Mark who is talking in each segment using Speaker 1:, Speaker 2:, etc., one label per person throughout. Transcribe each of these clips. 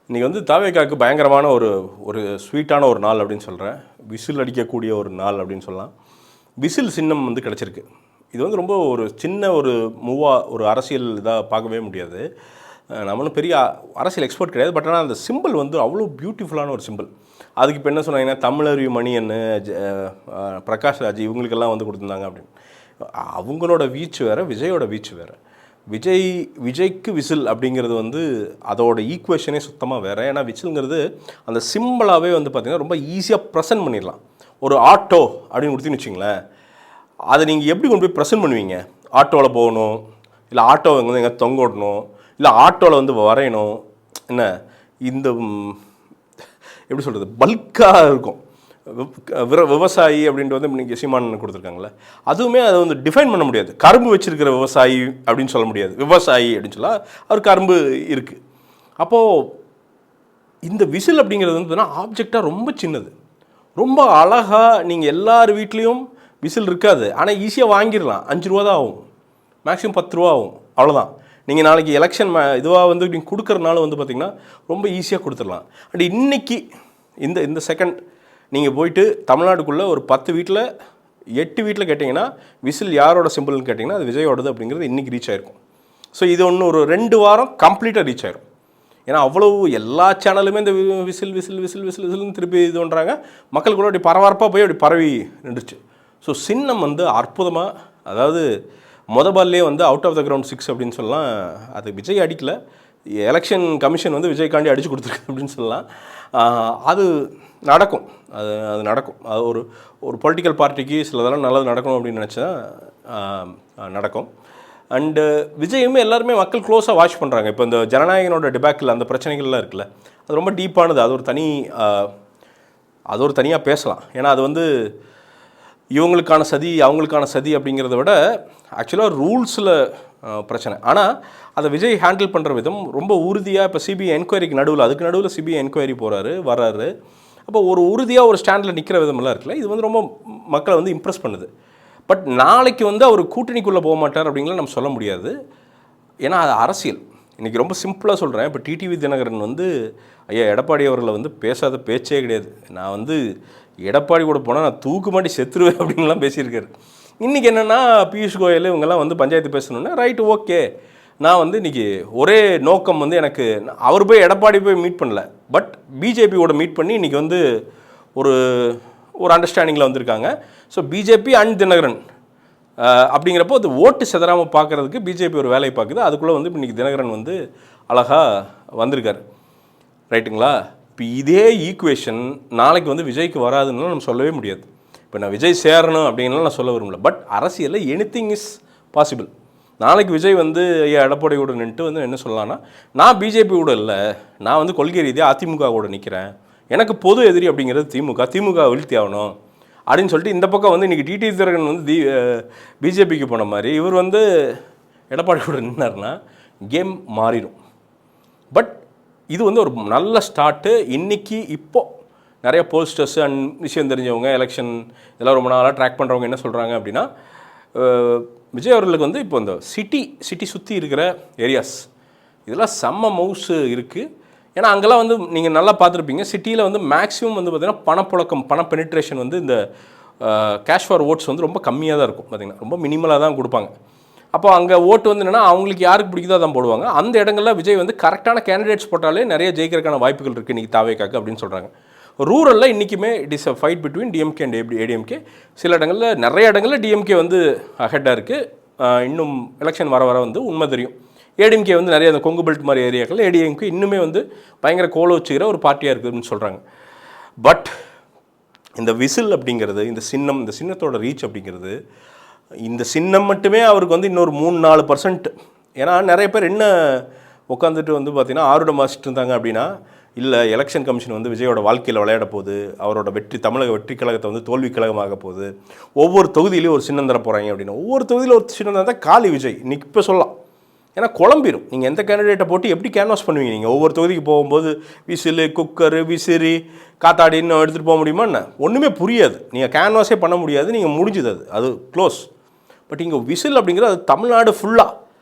Speaker 1: இன்றைக்கி வந்து தாவேக்காவுக்கு பயங்கரமான ஒரு ஒரு ஸ்வீட்டான ஒரு நாள் அப்படின்னு சொல்கிறேன். விசில் அடிக்கக்கூடிய ஒரு நாள் அப்படின்னு சொல்லலாம். விசில் சின்னம் வந்து கிடச்சிருக்கு. இது வந்து ரொம்ப ஒரு சின்ன ஒரு ஒரு அரசியல் இதாக பார்க்கவே முடியாது. நம்மளும் பெரிய அரசியல் எக்ஸ்பர்ட் கிடையாது. பட் ஆனால் அந்த சிம்பிள் வந்து அவ்வளோ பியூட்டிஃபுல்லான ஒரு சிம்பிள். அதுக்கு இப்போ என்ன சொன்னாங்கன்னா தமிழறிவு மணியன்னு பிரகாஷ் ராஜ் இவங்களுக்கெல்லாம் வந்து கொடுத்துருந்தாங்க அப்படின்னு. அவங்களோட வீச்சு வேறு, விஜயோட வீச்சு வேறு. விஜய்க்கு விசில் அப்படிங்கிறது வந்து அதோட ஈக்குவேஷனே சுத்தமாக வேறு. ஏன்னா விசில்ங்கிறது அந்த சிம்பிளாகவே வந்து பார்த்திங்கன்னா ரொம்ப ஈஸியாக ப்ரெசென்ட் பண்ணிடலாம். ஒரு ஆட்டோ அப்படின்னு கொடுத்துன்னு வச்சிங்களேன், அதை நீங்கள் எப்படி கொண்டு போய் ப்ரெசென்ட் பண்ணுவீங்க? ஆட்டோவில் போகணும், இல்லை ஆட்டோவை வந்து எங்கே தொங்க விடணும், இல்லை ஆட்டோவில் வந்து வரையணும். என்ன இந்த எப்படி சொல்கிறது, பல்காக இருக்கும். விவசாயி அப்படின்ட்டு வந்து இன்றைக்கி சீமான் கொடுத்துருக்காங்களே, அதுவுமே அதை வந்து டிஃபைன் பண்ண முடியாது. கரும்பு வச்சுருக்கிற விவசாயி அப்படின்னு சொல்ல முடியாது. விவசாயி அப்படின்னு சொல்ல அவர் கரும்பு இருக்குது. அப்போது இந்த விசில் அப்படிங்கிறது வந்து பார்த்தீங்கன்னா ஆப்ஜெக்டாக ரொம்ப சின்னது, ரொம்ப அழகாக. நீங்கள் எல்லார் வீட்லேயும் விசில் இருக்காது, ஆனால் ஈஸியாக வாங்கிடலாம். 5 ரூபா தான் ஆகும், மேக்ஸிமம் 10 ரூபா ஆகும், அவ்வளோதான். நீங்கள் நாளைக்கு எலெக்ஷன் இதுவாக வந்து நீங்கள் கொடுக்குறனால வந்து பார்த்திங்கன்னா ரொம்ப ஈஸியாக கொடுத்துடலாம். அண்ட் இன்றைக்கி இந்த செகண்ட் நீங்கள் போயிட்டு தமிழ்நாட்டுக்குள்ளே ஒரு 10 வீட்டில் 8 வீட்டில் கேட்டிங்கன்னா விசில் யாரோட சிம்பிள்னு கேட்டிங்கன்னா அது விஜயோடது அப்படிங்கிறது இன்றைக்கி ரீச் ஆகிருக்கும். ஸோ இது ஒன்று ஒரு 2 வாரம் கம்ப்ளீட்டாக ரீச் ஆகிரும். ஏன்னா அவ்வளோ எல்லா சேனலுமே இந்த விசில் விசில் விசில் விசில் விசில்னு திருப்பி இது பண்ணுறாங்க. மக்களுக்குள்ள அப்படி பரபரப்பாக போய் அப்படி பரவி நின்றுச்சு. ஸோ சின்னம் வந்து அற்புதமாக, அதாவது பால்லே வந்து அவுட் ஆஃப் த கிரவுண்ட் 6 அப்படின்னு சொல்லலாம். அது விஜய் அடிக்கல, எலெக்ஷன் கமிஷன் வந்து விஜய்காண்டி அடித்து கொடுத்துருக்கு அப்படின்னு சொல்லலாம். அது நடக்கும், அது நடக்கும். அது ஒரு பொலிட்டிக்கல் பார்ட்டிக்கு சிலதெல்லாம் நல்லது நடக்கணும் அப்படின்னு நினச்சா நடக்கும். அண்டு விஜயுமே எல்லாருமே மக்கள் க்ளோஸாக வாட்ச் பண்ணுறாங்க. இப்போ இந்த ஜனநாயகனோட டிபேக்கில் அந்த பிரச்சனைகள்லாம் இருக்குல்ல, அது ரொம்ப டீப்பானது. அது ஒரு தனியாக பேசலாம். ஏன்னா அது வந்து இவங்களுக்கான சதி அவங்களுக்கான சதி அப்படிங்கிறத விட ஆக்சுவலாக ரூல்ஸில் பிரச்சனை. ஆனால் அதை விஜய் ஹேண்டில் பண்ணுற விதம் ரொம்ப உறுதியாக. இப்போ சிபிஐ என்கொயரிக்கு அதுக்கு நடுவில் சிபிஐ என்கொயரி வர்றாரு. அப்போ ஒரு உறுதியாக ஒரு ஸ்டாண்டில் நிற்கிற விதமெல்லாம் இருக்குல்ல, இது வந்து ரொம்ப மக்களை வந்து இம்ப்ரெஸ் பண்ணுது. பட் நாளைக்கு வந்து அவர் கூட்டணிக்குள்ளே போக மாட்டார் அப்படிங்கலாம் நம்ம சொல்ல முடியாது. ஏன்னா அது அரசியல். இன்றைக்கி ரொம்ப சிம்பிளாக சொல்கிறேன். இப்போ டிடிவி தினகரன் வந்து ஐயா எடப்பாடி அவர்களை வந்து பேசாத பேச்சே கிடையாது. நான் வந்து எடப்பாடி கூட போனால் நான் தூக்கு மாட்டி செத்துருவேன் அப்படின்லாம் பேசியிருக்காரு. இன்றைக்கி என்னென்னா பியூஷ் கோயல் இவங்கெல்லாம் வந்து பஞ்சாயத்து பேசணுன்னா ரைட்டு ஓகே. நான் வந்து இன்றைக்கி ஒரே நோக்கம் வந்து எனக்கு, அவர் போய் எடப்பாடி போய் மீட் பண்ணல, பட் பிஜேபியோட மீட் பண்ணி இன்றைக்கி வந்து ஒரு அண்டர்ஸ்டாண்டிங்கில் வந்திருக்காங்க. ஸோ பிஜேபி அண்ட் தினகரன் அப்படிங்கிறப்போ அது ஓட்டு செதறாமல் பார்க்குறதுக்கு பிஜேபி ஒரு வேலையை பார்க்குது. அதுக்குள்ளே வந்து இன்றைக்கி தினகரன் வந்து அழகாக வந்திருக்கார். ரைட்டுங்களா? இப்போ இதே ஈக்குவேஷன் நாளைக்கு வந்து விஜய்க்கு வராதுன்னு நம்ம சொல்லவே முடியாது. இப்போ நான் விஜய் சேரணும் அப்படின்லாம் நான் சொல்ல விரும்பல. பட் அரசியலில் எனிதிங் இஸ் பாசிபிள். நாளைக்கு விஜய் வந்து ஐயா எடப்பாடி கூட நின்றுட்டு வந்து என்ன சொல்லலாம்னா, நான் பிஜேபி கூட இல்லை, நான் வந்து கொள்கை ரீதியாக அதிமுக கூட நிற்கிறேன், எனக்கு பொது எதிரி அப்படிங்கிறது திமுக வீழ்த்தி ஆகணும் அப்படின்னு சொல்லிட்டு இந்த பக்கம் வந்து இன்றைக்கி டிடி தினகரன் வந்து பிஜேபிக்கு போன மாதிரி இவர் வந்து எடப்பாடி கூட நின்னார்னா கேம் மாறிடும். பட் இது வந்து ஒரு நல்ல ஸ்டார்ட்டு. இன்றைக்கி இப்போது நிறைய போல்ஸ்டர்ஸ் அண்ட் விஷயம் தெரிஞ்சவங்க, எலெக்ஷன் இதெல்லாம் ரொம்ப நாளாக ட்ராக் பண்ணுறவங்க என்ன சொல்கிறாங்க அப்படின்னா, விஜய் அவர்களுக்கு வந்து இப்போ இந்த சிட்டி சுற்றி இருக்கிற ஏரியாஸ் இதெல்லாம் செம்ம மவுஸு இருக்குது. ஏன்னா அங்கெல்லாம் வந்து நீங்கள் நல்லா பார்த்துருப்பீங்க, சிட்டியில் வந்து மேக்ஸிமம் வந்து பார்த்திங்கன்னா பணப்புழக்கம், பெனிட்ரேஷன் வந்து இந்த கேஷ் ஃபார் ஓட்ஸ் வந்து ரொம்ப கம்மியாக தான் இருக்கும். பார்த்திங்கன்னா ரொம்ப மினிமலாக தான் கொடுப்பாங்க. அப்போ அங்கே ஓட்டு வந்து என்னென்னா அவங்களுக்கு யாருக்கு பிடிக்குதோ அதான் போடுவாங்க. அந்த இடங்களில் விஜய் வந்து கரெக்டான கேண்டிடேட்ஸ் போட்டாலே நிறைய ஜெயிக்கிறதுக்கான வாய்ப்புகள் இருக்குது இன்றைக்கி தாவேக்காக்கு அப்படின்னு சொல்கிறாங்க. ரூரலில் இன்றைக்குமே it is a fight between DMK and ADMK. சில இடங்களில் நிறைய இடங்களில் டிஎம்கே வந்து அஹெட்டாக இருக்குது. இன்னும் எலெக்ஷன் வர வந்து உண்மை தெரியும். ஏடிஎம்கே வந்து நிறைய அந்த கொங்கு பெல்ட் மாதிரி ஏரியாக்கள் ஏடிஎம்கே இன்னுமே வந்து பயங்கர கோல வச்சுக்கிற ஒரு பார்ட்டியாக இருக்குதுன்னு சொல்கிறாங்க. பட் இந்த விசில் அப்படிங்கிறது, இந்த சின்னத்தோட ரீச் அப்படிங்கிறது, இந்த சின்னம் மட்டுமே அவருக்கு வந்து இன்னொரு 3-4%. ஏன்னா நிறைய பேர் என்ன உட்காந்துட்டு வந்து பார்த்திங்கன்னா ஆர்வம் வாசிட்டு இருந்தாங்க அப்படின்னா, இல்லை எலெக்ஷன் கமிஷன் வந்து விஜயோட வாழ்க்கையில் விளையாட போகுது, அவரோட தமிழக வெற்றி கழகத்தை வந்து தோல்வி கழகமாக போகுது, ஒவ்வொரு தொகுதியிலையும் ஒரு சின்னம் தர போகிறாங்க அப்படின்னா, ஒவ்வொரு தொகுதியில் ஒரு சின்னம் தான் காலி விஜய் இன்றைக்கி இப்போ சொல்லலாம். ஏன்னா குழம்பிடும். நீங்கள் எந்த கேண்டிடேட்டை போட்டு எப்படி கேன்வாஸ் பண்ணுவீங்க? நீங்கள் ஒவ்வொரு தொகுதிக்கு போகும்போது விசிலு, குக்கரு, விசிறி, காத்தாடின்னு எடுத்துகிட்டு போக முடியுமா என்ன? ஒன்றுமே புரியாது. நீங்கள் கேன்வாஸே பண்ண முடியாது. நீங்கள் முடிஞ்சுது, அது க்ளோஸ். பட் இங்கே விசில் அப்படிங்கிறது அது தமிழ்நாடு ஃபுல்லாக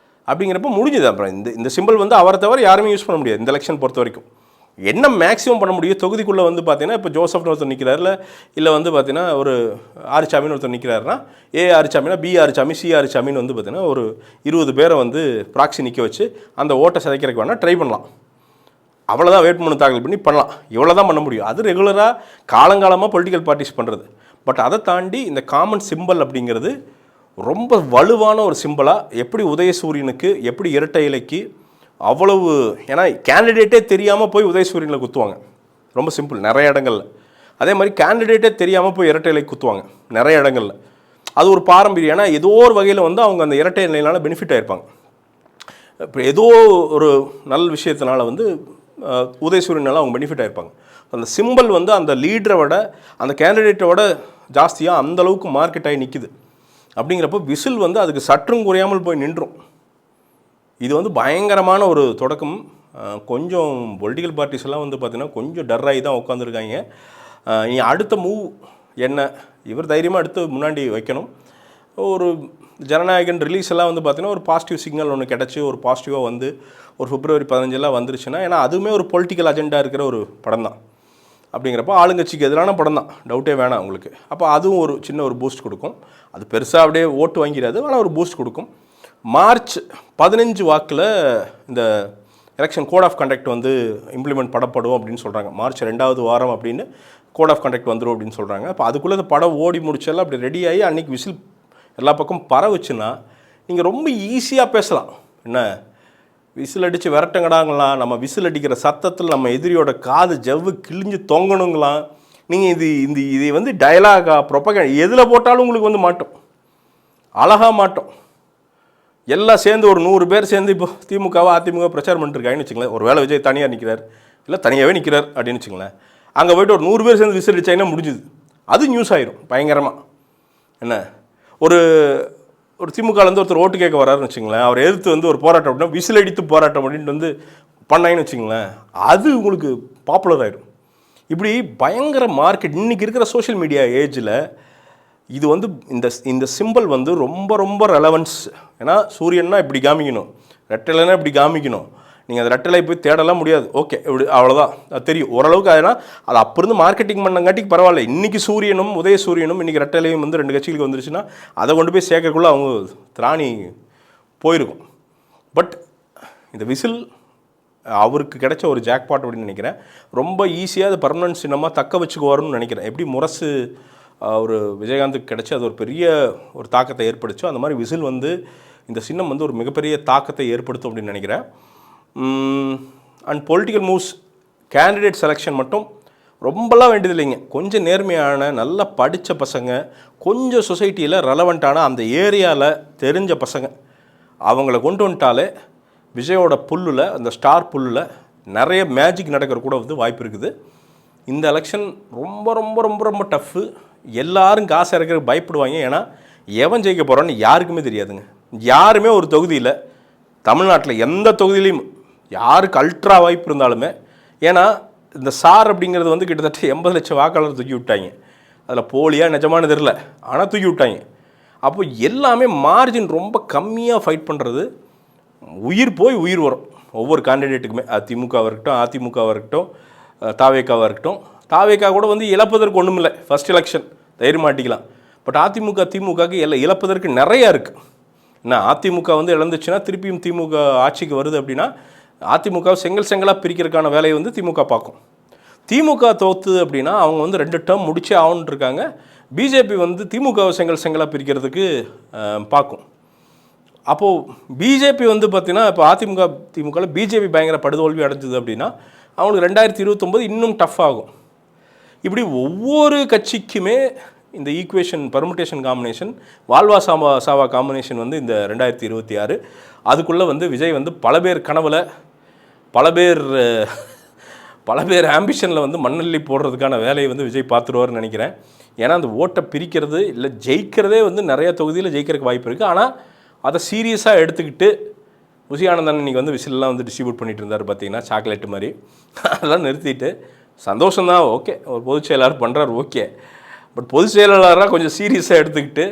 Speaker 1: அப்படிங்கிறப்ப முடிஞ்சுது. அப்புறம் இந்த சிம்பிள் வந்து அவரை தவிர யாருமே யூஸ் பண்ண முடியாது இந்த எலெக்ஷன் பொறுத்த வரைக்கும். என்ன மேக்ஸிமம் பண்ண முடியும் தொகுதிக்குள்ளே வந்து பார்த்தீங்கன்னா இப்போ ஜோசப்னு ஒருத்தர் நிற்கிறாருல, இல்லை வந்து பார்த்தீங்கன்னா ஒரு ஆறுசாமின்னு ஒருத்தர் நிற்கிறாருன்னா ஏ ஆறுசாமினா பி ஆறுசாமி சி ஆறுசாமின்னு வந்து பார்த்தீங்கன்னா ஒரு 20 பேரை வந்து ப்ராக்ஸி நிற்க வச்சு அந்த ஓட்டை சிதைக்கிறதுக்கு வேணால் ட்ரை பண்ணலாம். அவ்வளோதான் வேட்புமனு தாக்கல் பண்ணி பண்ணலாம். இவ்வளோ தான் பண்ண முடியும். அது ரெகுலராக காலங்காலமாக பொலிட்டிக்கல் பார்ட்டிஸ் பண்ணுறது. பட் அதை தாண்டி இந்த காமன் சிம்பல் அப்படிங்கிறது ரொம்ப வலுவான ஒரு சிம்பலாக எப்படி உதயசூரியனுக்கு எப்படி இரட்டை இலைக்கு அவ்வளவு, ஏன்னா கேண்டிடேட்டே தெரியாமல் போய் உதயசூரியனில் குத்துவாங்க. ரொம்ப சிம்பிள் நிறைய இடங்களில். அதே மாதிரி கேண்டிடேட்டே தெரியாமல் போய் இரட்டை இலை குத்துவாங்க நிறைய இடங்களில். அது ஒரு பாரம்பரியம். ஏன்னா ஏதோ ஒரு வகையில் வந்து அவங்க அந்த இரட்டை இலையினால பெனிஃபிட் ஆகிருப்பாங்க. இப்போ ஏதோ ஒரு நல்ல விஷயத்தினால வந்து உதயசூரியனால அவங்க பெனிஃபிட் ஆகிருப்பாங்க. அந்த சிம்பிள் வந்து அந்த லீடரை விட அந்த கேண்டிடேட்டை விட ஜாஸ்தியாக அந்தளவுக்கு மார்க்கெட் ஆகி நிற்கிது. அப்படிங்கிறப்போ விசில் வந்து அதுக்கு சற்றும் குறையாமல் போய் நின்றும். இது வந்து பயங்கரமான ஒரு தொடக்கம். கொஞ்சம் பொலிட்டிக்கல் பார்ட்டிஸ் எல்லாம் வந்து பார்த்திங்கன்னா கொஞ்சம் டர்ராகி தான் உட்காந்துருக்காங்க. நீ அடுத்த மூவ் என்ன, இவர் தைரியமாக அடுத்து முன்னாடி வைக்கணும். ஒரு ஜனநாயகன் ரிலீஸ் எல்லாம் வந்து பார்த்திங்கன்னா ஒரு பாசிட்டிவ் சிக்னல் ஒன்று கிடச்சி ஒரு பாசிட்டிவாக வந்து ஒரு February 15 வந்துருச்சுன்னா, ஏன்னா அதுவுமே ஒரு பொலிட்டிக்கல் அஜெண்டா இருக்கிற ஒரு படம் தான். அப்படிங்கிறப்போ ஆளுங்கட்சிக்கு எதிரான படம் தான், டவுட்டே வேணாம் உங்களுக்கு. அப்போ அதுவும் ஒரு சின்ன ஒரு பூஸ்ட் கொடுக்கும். அது பெருசாக அப்படியே ஓட்டு வாங்கிடாது, ஆனால் ஒரு பூஸ்ட் கொடுக்கும். March 15 வாக்கில் இந்த எலெக்ஷன் கோட் ஆஃப் கண்டக்ட் வந்து இம்ப்ளிமெண்ட் பண்ணப்படும் அப்படின்னு சொல்கிறாங்க. March 2வது வாரம் அப்படின்னு கோட் ஆஃப் கண்டக்ட் வந்துடும் அப்படின்னு சொல்கிறாங்க. அப்போ அதுக்குள்ளே இந்த படம் ஓடி முடிச்சாலும் அப்படி ரெடி ஆகி அன்றைக்கி விசில் எல்லா பக்கம் பரவுச்சுன்னா நீங்கள் ரொம்ப ஈஸியாக பேசலாம். என்ன விசில் அடித்து விரட்டங்கடாங்களாம், நம்ம விசில் அடிக்கிற சத்தத்தில் நம்ம எதிரியோட காது ஜவ்வு கிழிஞ்சு தொங்கணுங்களாம். நீங்கள் இது வந்து டயலாகா ப்ரொபகேண்டா எதில் போட்டாலும் உங்களுக்கு வந்து மாட்டோம், அழகாக மாட்டோம். எல்லாம் சேர்ந்து ஒரு 100 பேர் சேர்ந்து இப்போ திமுகவோ அதிமுக பிரச்சாரம் பண்ணிட்டுருக்காங்கன்னு வச்சுங்களேன். ஒரு வேளை விஜய் தனியாக நிற்கிறார், இல்லை தனியாகவே நிற்கிறார் அப்படின்னு வச்சுங்களேன். அங்கே போய்ட்டு ஒரு 100 பேர் சேர்ந்து விசில் அடிச்சாங்கன்னா முடிஞ்சுது. அது நியூஸ் ஆயிரும் பயங்கரமாக. என்ன ஒரு திமுகலேருந்து ஒருத்தர் ஓட்டு கேட்க வராருன்னு வச்சுங்களேன், அவர் எதிர்த்து வந்து ஒரு போராட்டம் அப்படின்னா விசில் அடித்து போராட்டம் அப்படின்ட்டு வந்து பண்ணாங்கன்னு வச்சுங்களேன், அது உங்களுக்கு பாப்புலர் ஆயிடும். இப்படி பயங்கர மார்க்கெட் இன்றைக்கி இருக்கிற சோஷியல் மீடியா ஏஜில் இது வந்து இந்த சிம்பிள் வந்து ரொம்ப ரொம்ப ரெலவன்ஸ். ஏன்னா சூரியன்னா இப்படி காமிக்கணும், ரெட்டலைன்னா இப்படி காமிக்கணும். நீங்கள் அந்த ரெட்டலை போய் தேடலாம் முடியாது. ஓகே இப்படி அவ்வளோதான், அது தெரியும் ஓரளவுக்கு. அதனால் அது அப்போ இருந்து மார்க்கெட்டிங் பண்ணங்காட்டிக்கு பரவாயில்ல. இன்றைக்கி சூரியனும் உதயசூரியனும் இன்றைக்கி ரெட்டலையும் வந்து 2 கட்சிகளுக்கு வந்துருச்சுன்னா அதை கொண்டு போய் சேர்க்கக்குள்ளே அவங்க திராணி போயிருக்கும். பட் இந்த விசில் அவருக்கு கிடைச்ச ஒரு ஜாக்பாட் அப்படின்னு நினைக்கிறேன். ரொம்ப ஈஸியாக அது பர்மனன்ட் சின்னமாக தக்க வச்சுக்குவாருன்னு நினைக்கிறேன். எப்படி முரசு ஒரு விஜயகாந்துக்கு கிடச்சி அது ஒரு பெரிய ஒரு தாக்கத்தை ஏற்படுச்சோ அந்த மாதிரி விசில் வந்து இந்த சின்னம் வந்து ஒரு மிகப்பெரிய தாக்கத்தை ஏற்படுத்தும் அப்படின்னு நினைக்கிறேன். And political moves candidate selection மட்டும் ரொம்பலாம் வேண்டியதில்லைங்க. கொஞ்சம் நேர்மையான நல்லா படித்த பசங்க, கொஞ்சம் சொசைட்டியில் ரெலவெண்ட்டான அந்த ஏரியாவில் தெரிஞ்ச பசங்க, அவங்கள கொண்டு வந்துட்டாலே விஜயோட புல்லில் அந்த ஸ்டார் புல்லில் நிறைய மேஜிக் நடக்கிற கூட வந்து வாய்ப்பு இருக்குது. இந்த எலெக்ஷன் ரொம்ப ரொம்ப ரொம்ப ரொம்ப டஃப்பு. எல்லாரும் காசு இறக்கிறதுக்கு பயப்படுவாங்க. ஏன்னா எவன் ஜெயிக்க போகிறான்னு யாருக்குமே தெரியாதுங்க. யாருமே ஒரு தொகுதியில் தமிழ்நாட்டில் எந்த தொகுதியிலையும் யாருக்கு அல்ட்ரா வாய்ப்பு இருந்தாலுமே, ஏன்னா இந்த சார் அப்படிங்கிறது வந்து கிட்டத்தட்ட 80 லட்சம் வாக்காளர் தூக்கி விட்டாங்க. அதில் போலியாக நிஜமானது தெரியல, ஆனால் தூக்கி விட்டாங்க. அப்போ எல்லாமே மார்ஜின் ரொம்ப கம்மியாக ஃபைட் பண்ணுறது. உயிர் போய் உயிர் வரும் ஒவ்வொரு கேண்டிடேட்டுக்குமே. திமுகவாக இருக்கட்டும், அதிமுகவாக இருக்கட்டும், தாவேக்காவாக இருக்கட்டும். தாவேக்கா கூட வந்து இழப்பதற்கு ஒன்றும் இல்லை, ஃபஸ்ட் எலெக்ஷன் தைரியம் மாட்டிக்கலாம். பட் அதிமுக திமுகவுக்கு இழப்பதற்கு நிறையா இருக்குது. என்ன அதிமுக வந்து இழந்துச்சுன்னா திருப்பியும் திமுக ஆட்சிக்கு வருது அப்படின்னா அதிமுக செங்கலாக பிரிக்கிறதுக்கான வேலையை வந்து திமுக பார்க்கும். திமுக தோற்று அப்படின்னா அவங்க வந்து 2 டேர்ம் முடிச்சே ஆகணுன்னு இருக்காங்க. பிஜேபி வந்து திமுகவை செங்கலாக பிரிக்கிறதுக்கு பார்க்கும். அப்போது பிஜேபி வந்து பார்த்திங்கன்னா இப்போ திமுகவில் பிஜேபி பயங்கர படுதோல்வி அடைஞ்சது அப்படின்னா அவங்களுக்கு 2029 இன்னும் டஃப் ஆகும். இப்படி ஒவ்வொரு கட்சிக்குமே இந்த ஈக்குவேஷன் பர்முட்டேஷன் காம்பினேஷன் வாழ்வா சாவா காம்பினேஷன் வந்து இந்த 2026 அதுக்குள்ளே வந்து விஜய் வந்து பல பேர் கனவில் பல பேர் ஆம்பிஷனில் வந்து மண்ணள்ளி போடுறதுக்கான வேலையை வந்து விஜய் பார்த்துருவார்னு நினைக்கிறேன். ஏன்னா அந்த ஓட்டை பிரிக்கிறது இல்லை ஜெயிக்கிறதே வந்து நிறைய தொகுதியில் ஜெயிக்கிறதுக்கு வாய்ப்பு இருக்குது. ஆனால் அதை சீரியஸாக எடுத்துக்கிட்டு புசியானந்தன் இன்றைக்கி வந்து விசிலெலாம் வந்து டிஸ்ட்ரிபியூட் பண்ணிட்டு இருந்தார் பார்த்தீங்கன்னா, சாக்லேட்டு மாதிரி. அதெல்லாம் நிறுத்திட்டு சந்தோஷம்தான், ஓகே ஒரு பொதுச் செயலாளர் பண்ணுறாரு, ஓகே. பட் பொதுச் செயலாளராக கொஞ்சம் சீரியஸாக எடுத்துக்கிட்டு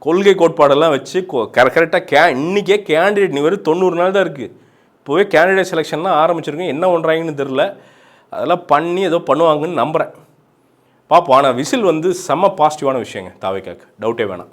Speaker 1: கொள்கை கோட்பாடெல்லாம் வச்சு கரெக்டாக இன்றைக்கே கேண்டிடேட் நீ வரும் 90 நாள் தான் இருக்குது. இப்போவே கேண்டிடேட் செலெக்ஷன்லாம் ஆரம்பிச்சிருக்கோம். என்ன பண்ணுறாங்கன்னு தெரில. அதெல்லாம் பண்ணி ஏதோ பண்ணுவாங்கன்னு நம்புகிறேன். பார்ப்போம். ஆனால் விசில் வந்து செம்ம பாசிட்டிவான விஷயங்க தாவேக்காக்கு, டவுட்டே வேணாம்.